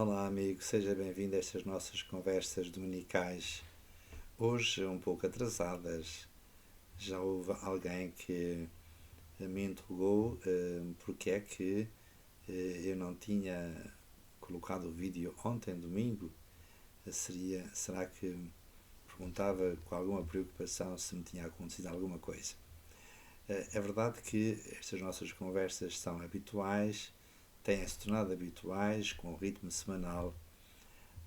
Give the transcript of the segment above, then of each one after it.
Olá, amigo, seja bem-vindo a estas nossas conversas dominicais. Hoje, um pouco atrasadas, já houve alguém que me interrogou porque é que eu não tinha colocado o vídeo ontem, domingo. Será que perguntava com alguma preocupação se me tinha acontecido alguma coisa? É verdade que estas nossas conversas são habituais, têm-se tornado habituais com o ritmo semanal,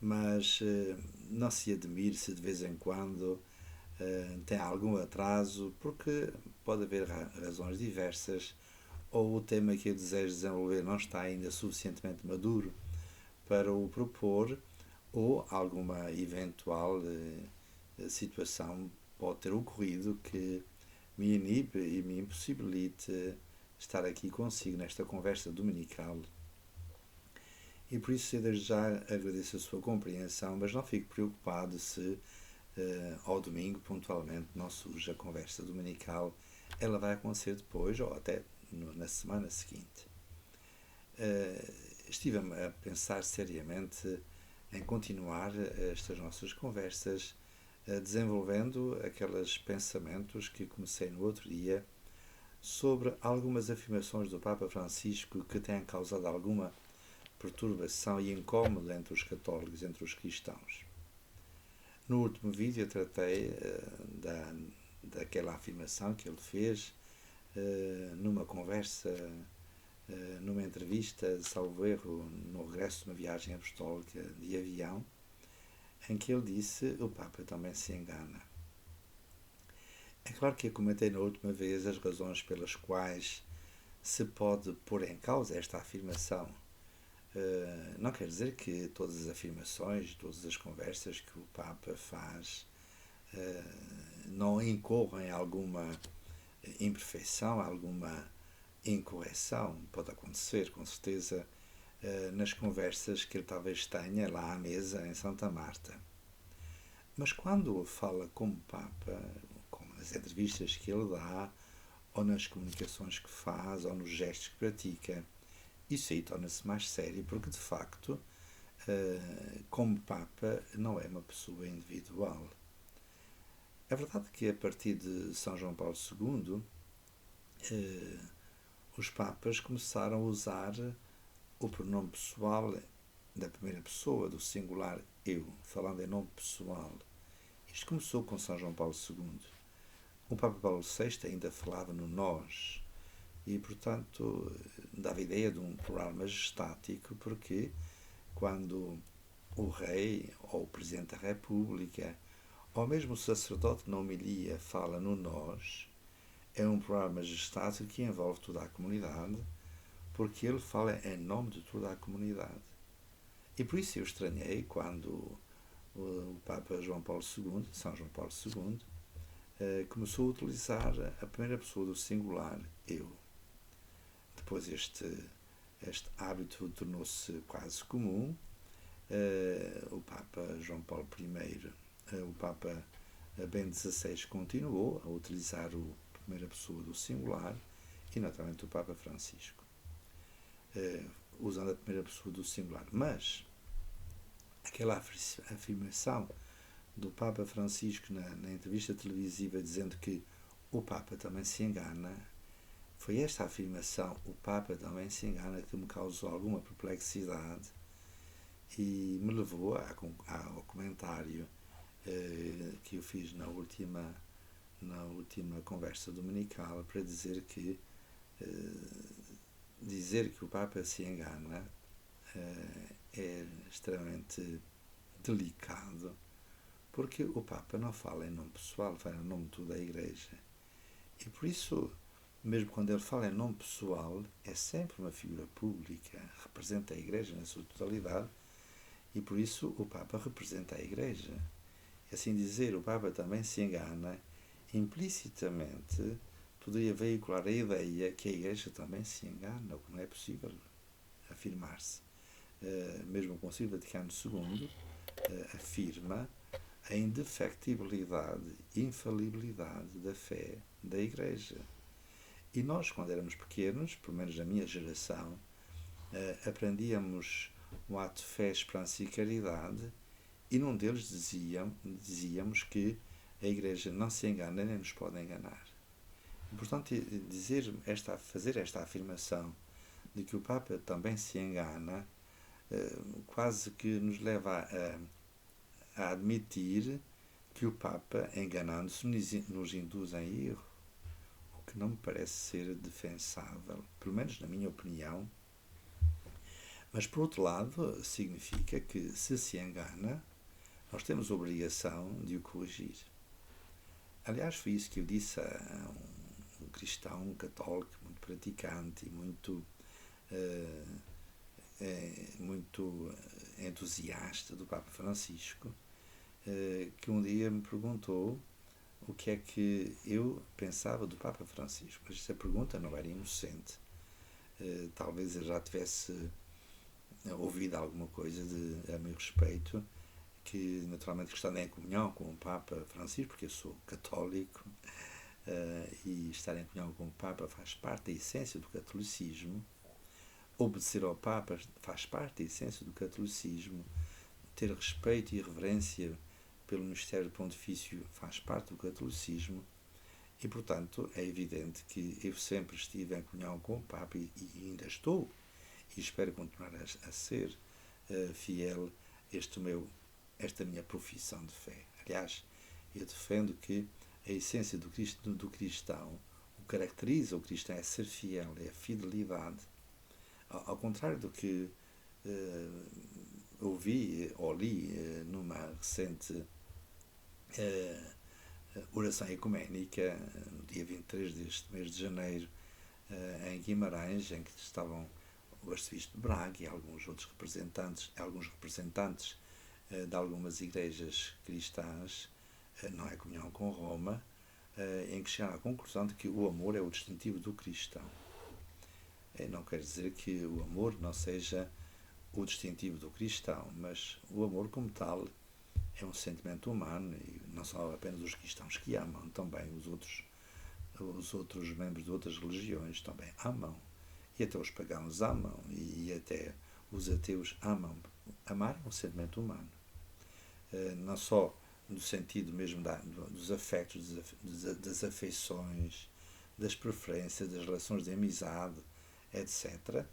mas não se admire se de vez em quando tem algum atraso, porque pode haver razões diversas, ou o tema que eu desejo desenvolver não está ainda suficientemente maduro para o propor, ou alguma eventual situação pode ter ocorrido que me inibe e me impossibilite estar aqui consigo nesta conversa dominical. E por isso eu desde já agradeço a sua compreensão, mas não fico preocupado se ao domingo, pontualmente, não surge a conversa dominical. Ela vai acontecer depois ou até na semana seguinte. Estive a pensar seriamente em continuar estas nossas conversas, desenvolvendo aqueles pensamentos que comecei no outro dia sobre algumas afirmações do Papa Francisco que têm causado alguma perturbação e incómodo entre os católicos, entre os cristãos. No último vídeo eu tratei daquela afirmação que ele fez numa conversa, numa entrevista, salvo erro, no regresso de uma viagem apostólica de avião, em que ele disse: o Papa também se engana. É claro que eu comentei na última vez as razões pelas quais se pode pôr em causa esta afirmação. Não quer dizer que todas as afirmações, todas as conversas que o Papa faz não incorram em alguma imperfeição, alguma incorreção. Pode acontecer, com certeza, nas conversas que ele talvez tenha lá à mesa em Santa Marta. Mas quando fala como Papa, como nas entrevistas que ele dá, ou nas comunicações que faz, ou nos gestos que pratica, isso aí torna-se mais sério, porque de facto, como Papa, não é uma pessoa individual. É verdade que a partir de São João Paulo II, os Papas começaram a usar o pronome pessoal da primeira pessoa, do singular eu, falando em nome pessoal. Isto começou com São João Paulo II. O Papa Paulo VI ainda falava no nós e, portanto, dava ideia de um plural majestático, porque quando o rei ou o presidente da República ou mesmo o sacerdote na homilia fala no nós, é um plural majestático que envolve toda a comunidade, porque ele fala em nome de toda a comunidade. E por isso eu estranhei quando o Papa João Paulo II, São João Paulo II, começou a utilizar a primeira pessoa do singular, eu. Depois este hábito tornou-se quase comum. O Papa João Paulo I, o Papa Bento XVI continuou a utilizar a primeira pessoa do singular e, naturalmente, o Papa Francisco, usando a primeira pessoa do singular. Mas aquela afirmação do Papa Francisco na entrevista televisiva dizendo que o Papa também se engana, foi esta afirmação, o Papa também se engana, que me causou alguma perplexidade e me levou ao comentário que eu fiz na última conversa dominical para dizer que o Papa se engana é extremamente delicado, porque o Papa não fala em nome pessoal, fala em nome de toda a Igreja. E por isso, mesmo quando ele fala em nome pessoal, é sempre uma figura pública, representa a Igreja na sua totalidade, e por isso o Papa representa a Igreja. E assim dizer, o Papa também se engana, implicitamente poderia veicular a ideia que a Igreja também se engana, o que não é possível afirmar-se. Mesmo o Concílio Vaticano II afirma a indefectibilidade, infalibilidade da fé da Igreja. E nós, quando éramos pequenos, pelo menos na minha geração, aprendíamos o ato de fé, esperança e caridade, e num deles dizíamos que a Igreja não se engana nem nos pode enganar. E, portanto, fazer esta afirmação de que o Papa também se engana, quase que nos leva a admitir que o Papa, enganando-se, nos induz em erro, o que não me parece ser defensável, pelo menos na minha opinião. Mas, por outro lado, significa que, se engana, nós temos a obrigação de o corrigir. Aliás, foi isso que eu disse a um cristão, um católico, muito praticante e muito entusiasta do Papa Francisco, que um dia me perguntou o que é que eu pensava do Papa Francisco. Mas essa pergunta não era inocente. Talvez eu já tivesse ouvido alguma coisa a meu respeito, que naturalmente estando em comunhão com o Papa Francisco, porque eu sou católico, e estar em comunhão com o Papa faz parte da essência do catolicismo. Obedecer ao Papa faz parte da essência do catolicismo. Ter respeito e reverência pelo Mistério Pontifício faz parte do catolicismo. E, portanto, é evidente que eu sempre estive em comunhão com o Papa e ainda estou, e espero continuar a ser fiel a esta minha profissão de fé. Aliás, eu defendo que a essência do cristão, o que caracteriza o cristão é ser fiel, é a fidelidade. Ao contrário do que ouvi ou li numa recente oração ecuménica, no dia 23 deste mês de janeiro, em Guimarães, em que estavam o arcebispo de Braga e alguns representantes de algumas igrejas cristãs, não é comunhão com Roma, em que chegaram à conclusão de que o amor é o distintivo do cristão. Não quer dizer que o amor não seja o distintivo do cristão, mas o amor como tal é um sentimento humano, e não são apenas os cristãos que amam, também os outros membros de outras religiões também amam, e até os pagãos amam, e até os ateus amam. Amar é um sentimento humano, não só no sentido mesmo dos afetos, das afeições, das preferências, das relações de amizade, etc.,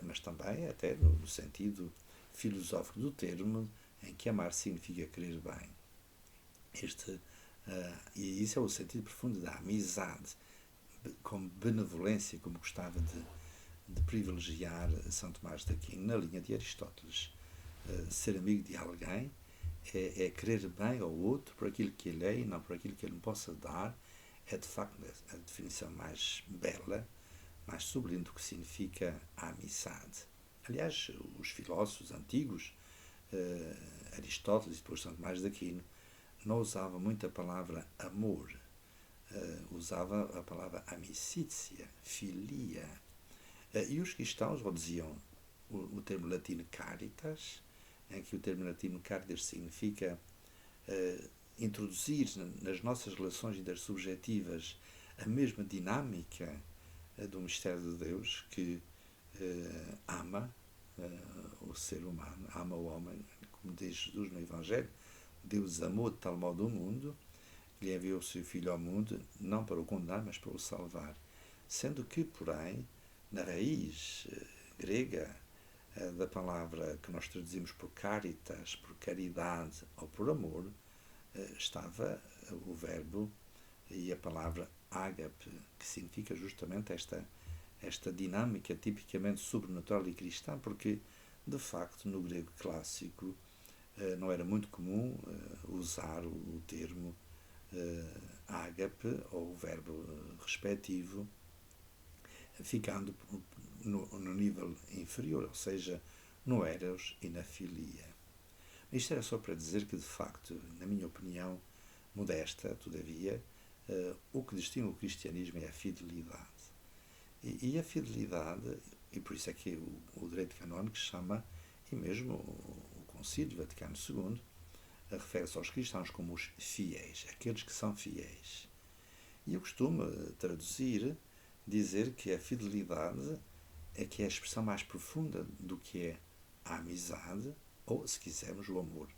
mas também até no sentido filosófico do termo, em que amar significa querer bem. E isso é o sentido profundo da amizade, como benevolência, como gostava de privilegiar São Tomás de Aquino na linha de Aristóteles. Ser amigo de alguém é querer bem ao outro por aquilo que ele é e não por aquilo que ele me possa dar. É de facto a definição mais bela, mais sublime do que significa a amizade. Aliás, os filósofos antigos, Aristóteles e depois São Tomás de Aquino, não usavam muito a palavra amor, usava a palavra amicícia, filia. E os cristãos diziam o termo latino caritas, em que o termo latino caritas significa introduzir nas nossas relações intersubjetivas a mesma dinâmica do mistério de Deus, que ama o ser humano, ama o homem, como diz Jesus no Evangelho. Deus amou de tal modo o mundo que lhe enviou o seu Filho ao mundo, não para o condenar, mas para o salvar. Sendo que, porém, na raiz grega da palavra que nós traduzimos por caritas, por caridade ou por amor, estava o verbo e a palavra ágape, que significa justamente esta dinâmica tipicamente sobrenatural e cristã, porque, de facto, no grego clássico não era muito comum usar o termo ágape ou o verbo respectivo, ficando no nível inferior, ou seja, no eros e na filia. Isto era só para dizer que, de facto, na minha opinião modesta, todavia, o que distingue o cristianismo é a fidelidade. E a fidelidade, e por isso é que o direito canónico chama, e mesmo o Concílio Vaticano II, refere-se aos cristãos como os fiéis, aqueles que são fiéis. E eu costumo dizer que a fidelidade é que é a expressão mais profunda do que é a amizade ou, se quisermos, o amor.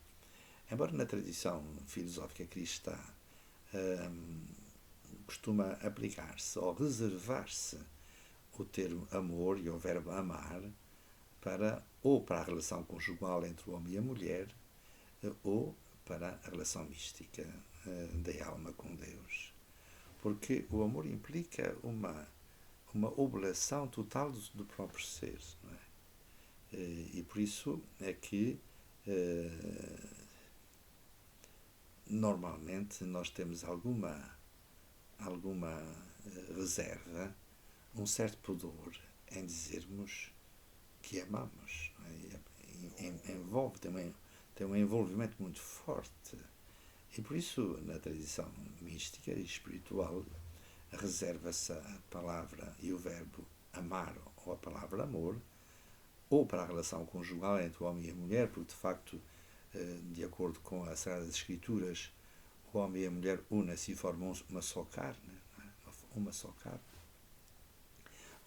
Embora na tradição filosófica cristã costuma aplicar-se ou reservar-se o termo amor e o verbo amar para a relação conjugal entre o homem e a mulher ou para a relação mística da alma com Deus. Porque o amor implica uma oblação total do próprio ser. Não é? E por isso é que normalmente nós temos alguma reserva, um certo pudor em dizermos que amamos. Não é? Envolve, tem um envolvimento muito forte. E por isso, na tradição mística e espiritual, reserva-se a palavra e o verbo amar ou a palavra amor, ou para a relação conjugal entre o homem e a mulher, porque de facto, de acordo com as Sagradas Escrituras, o homem e a mulher unem-se e formam uma só carne, uma só carne,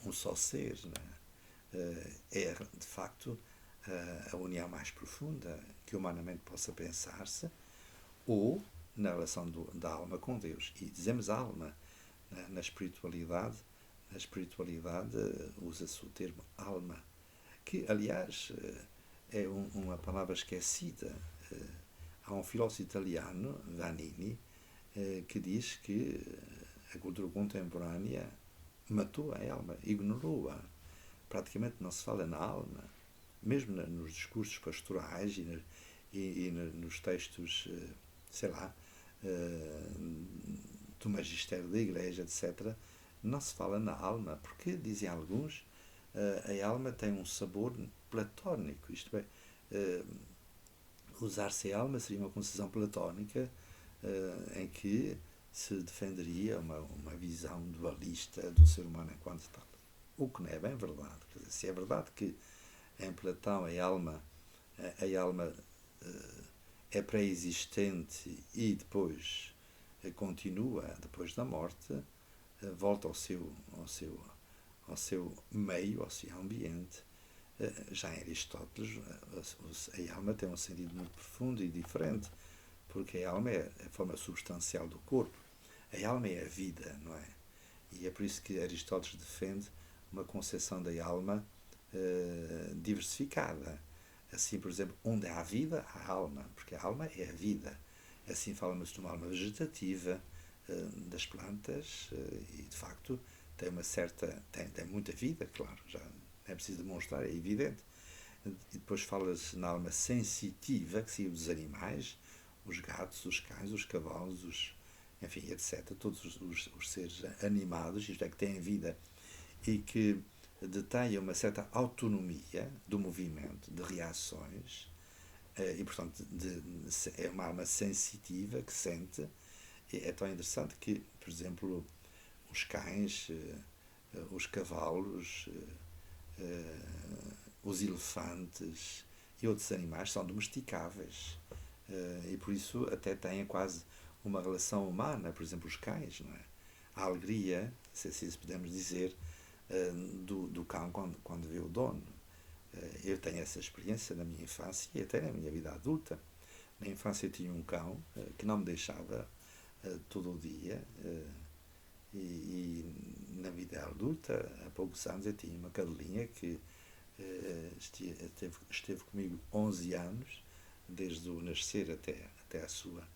um só ser. É de facto a união mais profunda que humanamente possa pensar-se, ou na relação da alma com Deus. E dizemos alma. Na espiritualidade usa-se o termo alma, que aliás é uma palavra esquecida. Há um filósofo italiano, Vanini, que diz que a cultura contemporânea matou a alma, ignorou-a. Praticamente não se fala na alma, mesmo nos discursos pastorais e nos textos, sei lá, do magistério da Igreja, etc., não se fala na alma, porque, dizem alguns, a alma tem um sabor platónico, isto é, usar-se a alma seria uma concepção platónica em que se defenderia uma visão dualista do ser humano enquanto tal. O que não é bem verdade. Quer dizer, se é verdade que em Platão a alma é pré-existente e depois continua, depois da morte, volta ao seu meio, ao seu ambiente. Já em Aristóteles, a alma tem um sentido muito profundo e diferente, porque a alma é a forma substancial do corpo. A alma é a vida, não é? E é por isso que Aristóteles defende uma concepção da alma diversificada. Assim, por exemplo, onde há vida, há alma, porque a alma é a vida. Assim falamos de uma alma vegetativa, das plantas, e de facto tem tem muita vida, claro, já não é preciso demonstrar, é evidente. E depois fala-se na alma sensitiva, que seria dos animais, os gatos, os cães, os cavalos, enfim, etc. Todos os seres animados, isto é, que têm vida e que detêm uma certa autonomia do movimento, de reações, e portanto é uma alma sensitiva que sente. E é tão interessante que, por exemplo, os cães, os cavalos, os elefantes e outros animais são domesticáveis, e por isso até têm quase uma relação humana. Por exemplo, os cães, não é? A alegria, se assim podemos dizer, do cão quando vê o dono. Eu tenho essa experiência na minha infância e até na minha vida adulta. Na infância eu tinha um cão que não me deixava todo o dia, e na vida adulta, há poucos anos, eu tinha uma cadelinha que esteve comigo 11 anos, desde o nascer até a sua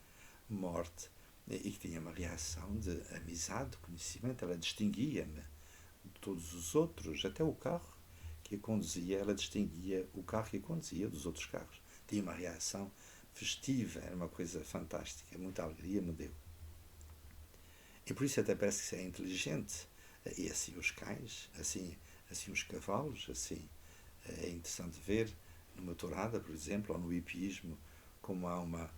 morte, e que tinha uma reação de amizade, de conhecimento. Ela distinguia-me de todos os outros, até o carro que a conduzia, ela distinguia o carro que a conduzia dos outros carros. Tinha uma reação festiva, era uma coisa fantástica, muita alegria me deu. E por isso até parece que é inteligente. E assim os cães, assim os cavalos, assim. É interessante ver numa tourada, por exemplo, ou no hipismo, como há uma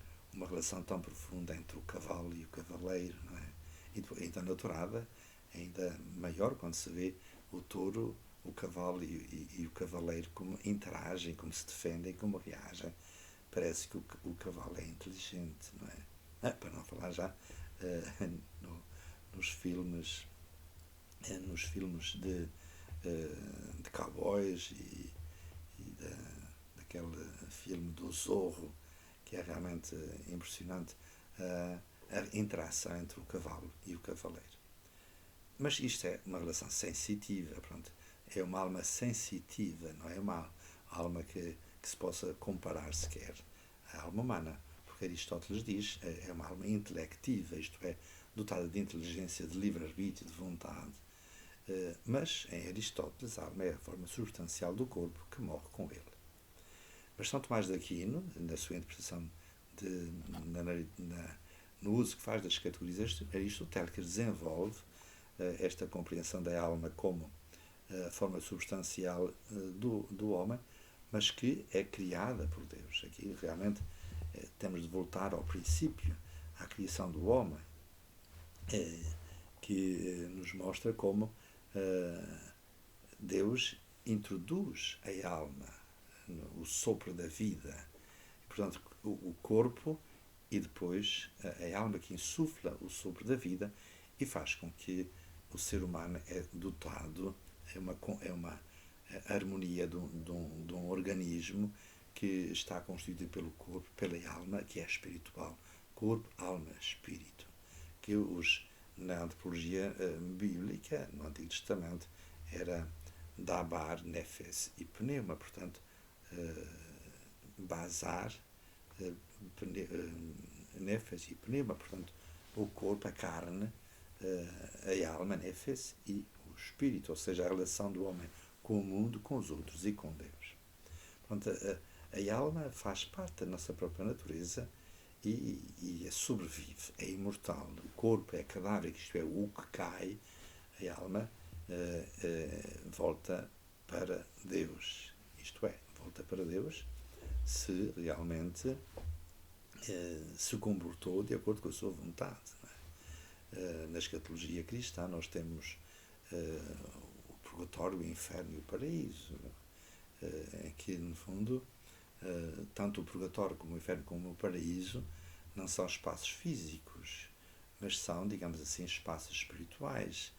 relação tão profunda entre o cavalo e o cavaleiro, não é? E então na tourada, ainda maior, quando se vê o touro, o cavalo e o cavaleiro como interagem, como se defendem, como reagem. Parece que o cavalo é inteligente, não é? Para não falar já nos filmes de cowboys e aquele filme do Zorro, que é realmente impressionante, a interação entre o cavalo e o cavaleiro. Mas isto é uma relação sensitiva, pronto. É uma alma sensitiva, não é uma alma que se possa comparar sequer à alma humana. Porque Aristóteles diz é uma alma intelectiva, isto é, dotada de inteligência, de livre-arbítrio, de vontade. Mas, em Aristóteles, a alma é a forma substancial do corpo que morre com ele. Mas São Tomás de Aquino, na sua interpretação, no uso que faz das categorias aristotélicas, desenvolve esta compreensão da alma como a forma substancial do homem, mas que é criada por Deus. Aqui realmente temos de voltar ao princípio, à criação do homem, que nos mostra como Deus introduz a alma, o sopro da vida. Portanto, o corpo e depois a alma que insufla o sopro da vida e faz com que o ser humano é dotado, é uma harmonia de um organismo que está constituído pelo corpo, pela alma, que é espiritual. Corpo, alma, espírito. Que na antropologia bíblica, no Antigo Testamento, era dabar, nefes e pneuma. Portanto, basar, nefes e pneuma. Portanto, o corpo, a carne, a alma, nefes, e o espírito, ou seja, a relação do homem com o mundo, com os outros e com Deus. Portanto, a alma faz parte da nossa própria natureza e sobrevive, é imortal. O corpo é cadáver, isto é, o que cai, a alma volta para Deus. Isto é, volta para Deus se realmente se comportou de acordo com a sua vontade. Na escatologia cristã nós temos o purgatório, o inferno e o paraíso, em que, no fundo, tanto o purgatório como o inferno como o paraíso não são espaços físicos, mas são, digamos assim, espaços espirituais.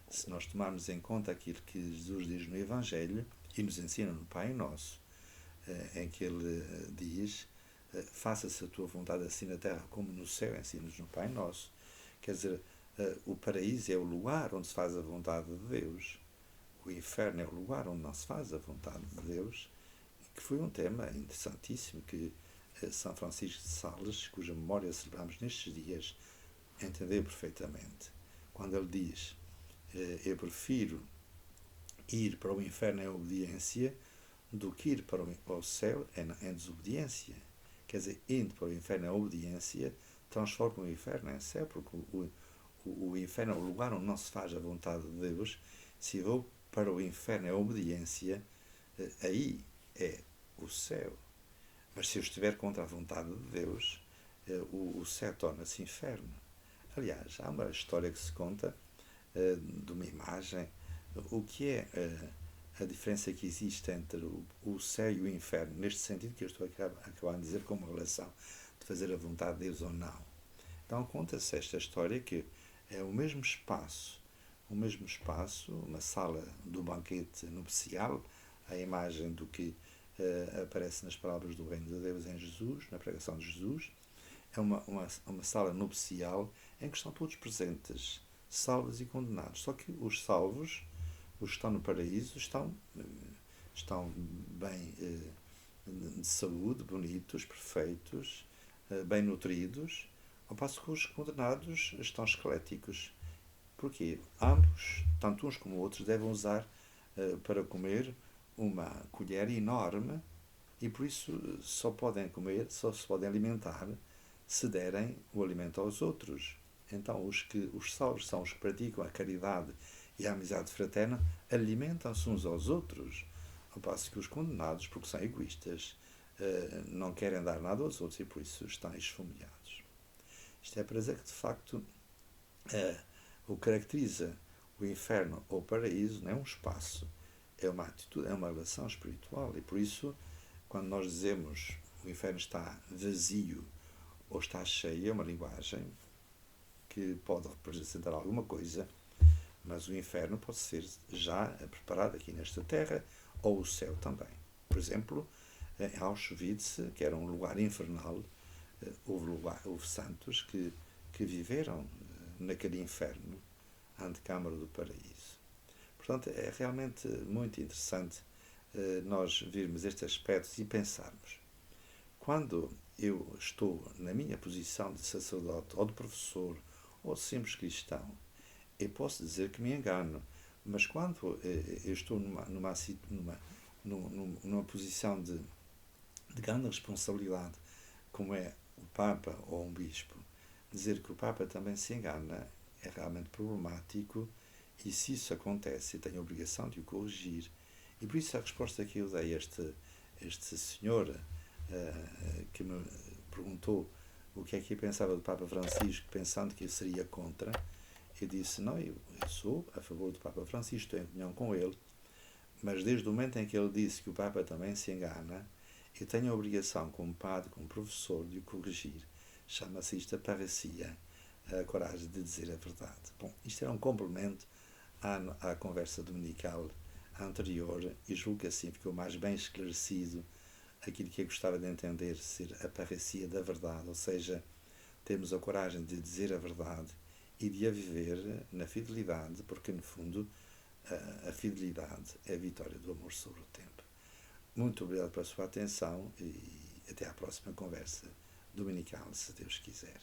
Se nós tomarmos em conta aquilo que Jesus diz no Evangelho e nos ensina no Pai Nosso, em que ele diz: faça-se a tua vontade assim na terra como no céu, ensina-nos no Pai Nosso. Quer dizer, o paraíso é o lugar onde se faz a vontade de Deus, o inferno é o lugar onde não se faz a vontade de Deus, que foi um tema interessantíssimo que São Francisco de Sales, cuja memória celebramos nestes dias, entendeu perfeitamente. Quando ele diz: eu prefiro ir para o inferno em obediência do que ir para o céu em desobediência. Quer dizer, indo para o inferno em obediência, transforma o inferno em céu, porque o inferno é o lugar onde não se faz a vontade de Deus. Se eu vou para o inferno em obediência, aí é o céu. Mas se eu estiver contra a vontade de Deus, o céu torna-se inferno. Aliás, há uma história que se conta de uma imagem. O que é a diferença que existe entre o céu e o inferno, neste sentido que eu estou a acabar de dizer, como relação de fazer a vontade de Deus ou não. Então conta-se esta história que é o mesmo espaço, uma sala do banquete nupcial, a imagem do que aparece nas palavras do Reino de Deus em Jesus, na pregação de Jesus. É uma sala nupcial em que estão todos presentes, salvos e condenados. Só que os salvos, os que estão no paraíso, estão bem de saúde, bonitos, perfeitos, bem nutridos, ao passo que os condenados estão esqueléticos. Porquê? Ambos, tanto uns como outros, devem usar para comer uma colher enorme e por isso só podem comer, só se podem alimentar se derem o alimento aos outros. Então os salvos são os que praticam a caridade e a amizade fraterna, alimentam-se uns aos outros, ao passo que os condenados, porque são egoístas, não querem dar nada aos outros e por isso estão esfomeados. Isto é para dizer que, de facto, o que caracteriza o inferno ou o paraíso não é um espaço, é uma atitude, é uma relação espiritual. E por isso, quando nós dizemos o inferno está vazio ou está cheio, é uma linguagem que pode representar alguma coisa, mas o inferno pode ser já preparado aqui nesta terra, ou o céu também. Por exemplo, Em Auschwitz, que era um lugar infernal, houve santos que viveram naquele inferno, a antecâmara do paraíso. Portanto, é realmente muito interessante nós virmos estes aspectos e pensarmos. Quando eu estou na minha posição de sacerdote, ou de professor, ou de simples cristão, eu posso dizer que me engano, mas quando eu estou numa posição de grande responsabilidade, como é o Papa ou um Bispo, dizer que o Papa também se engana é realmente problemático, e se isso acontece, eu tenho a obrigação de o corrigir. E por isso a resposta que eu dei a este senhor que me perguntou o que é que eu pensava do Papa Francisco, pensando que eu seria contra, eu disse, não, eu sou a favor do Papa Francisco, estou em comunhão com ele, mas desde o momento em que ele disse que o Papa também se engana, eu tenho a obrigação, como padre, como professor, de o corrigir. Chama-se isto a parecia, a coragem de dizer a verdade. Bom, isto era um complemento à conversa dominical anterior, e julgo que assim ficou mais bem esclarecido aquilo que eu gostava de entender ser a parecia da verdade, ou seja, termos a coragem de dizer a verdade e de a viver na fidelidade, porque no fundo a fidelidade é a vitória do amor sobre o tempo. Muito obrigado pela sua atenção e até à próxima conversa dominical, se Deus quiser.